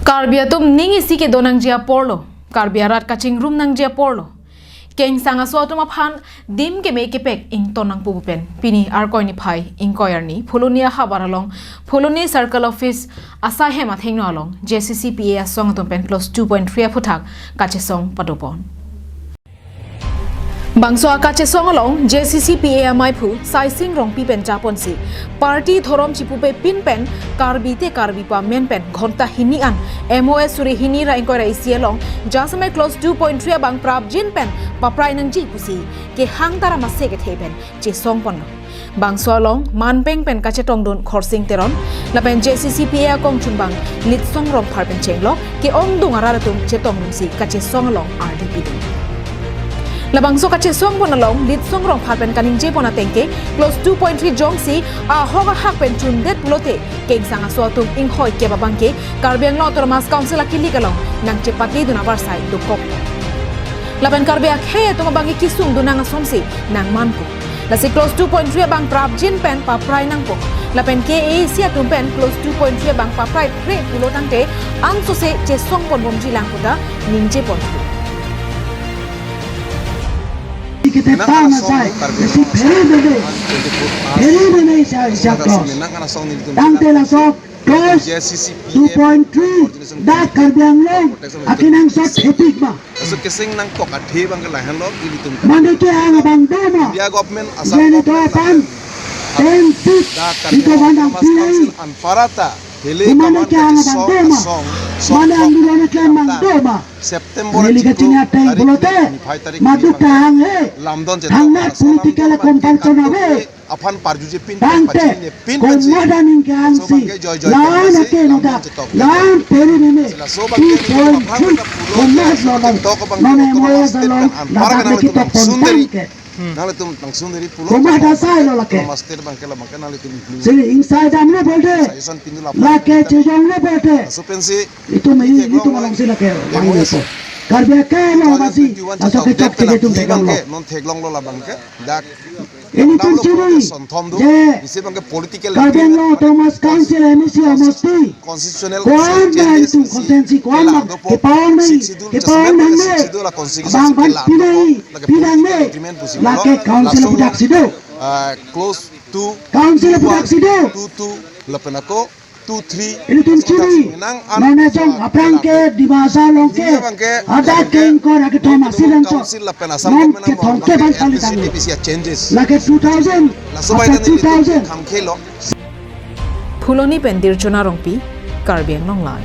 Karbia tum ningi si ke donang jia porlo. Karbia rat kaching room nang jia porlo. Keng sanga so tum aphan dim ke me ke pek ing tonang pupen. Pini arkoi ni phai ing koyar ni Phuloni ahavar along Phuloni Circle Office asa hema thengno along JCCPA song tum pen close 2.3 aphuthak kachesong padopon. Bangso kachesong along JCCPA maipu saising rong pi pen japon si party thorom chipupe pin pen karbite karbipa men pen ghonta hinian MOS suri hinira inkoira isi along jasame close 2.3 bang prabjin pen paprai nang ji pusi ke hangtara mase ke theben je song pon bangso along manpeng pen kachetong don khorsing teron lapen JCCPA kong chunbang lit song rong phar pen chenglo ke ong dungara tum chetong si kachesong along RDP Labang so kachesong pon along lit song rong pharpen kaning je pona tengke close 2.3 jong si ahavar hak pen chundet pulote keng sanga so tum ing hoi ke babangke karbiang lo tormas council akili kalong nang cepatli duna barsai dukok laban karbiak he to mabangi kisung dunang asomsi nang manko lasi close 2.3 bang prabjin pen paprai nang po lapen ke sia tum pen close 2.3 bang paprai pre pulotangte anso se chesong pon bomji lang puta ningje pon kita tama sai si peri de sa close tangte la so close 2.3 da karbiang long akinang shot epic ba so kesing nang kok adhe bang lahan lo ilitum mande ke ang bang demo India government asal jene to pan 10 feet ito bandang pilih an parata hele mande ke ang bang demo mande ang dulana ke bang demo September Nili kaching atay bulote madu tahang he lamdon hangat political kompanson ave afan parjuje pin tante komadaning ke ansi lawan ake nuda lawan peri neme 2.3 komad lolong none MOS lolong ladak kita kontangke nale tum tang sundari pulo komad asai lolake master bangkela bangke nale tum sili inside amne bolte saison pindula lake chejong ne bolte supensi itu malang sila ke wangi so karbia ke lo basi asok ke chok ke tum tegang lo non teglong lo la bangke dak ini pun curi je isi bangke political karbia lo Thomas Council emisi amosti constitutional kuan dan itu konsensi kuan ma ke paon me bang bang pinang me lake council budak sido close to council budak sido 22 lepenako 23 ini pun curi mana jong aprang ke di bahasa longke ada ke ingkor ake Thomas silang so non ke thongke ban kali tangi lake 2000 after 2000 Phuloni pendir chona rongpi karbiang long lai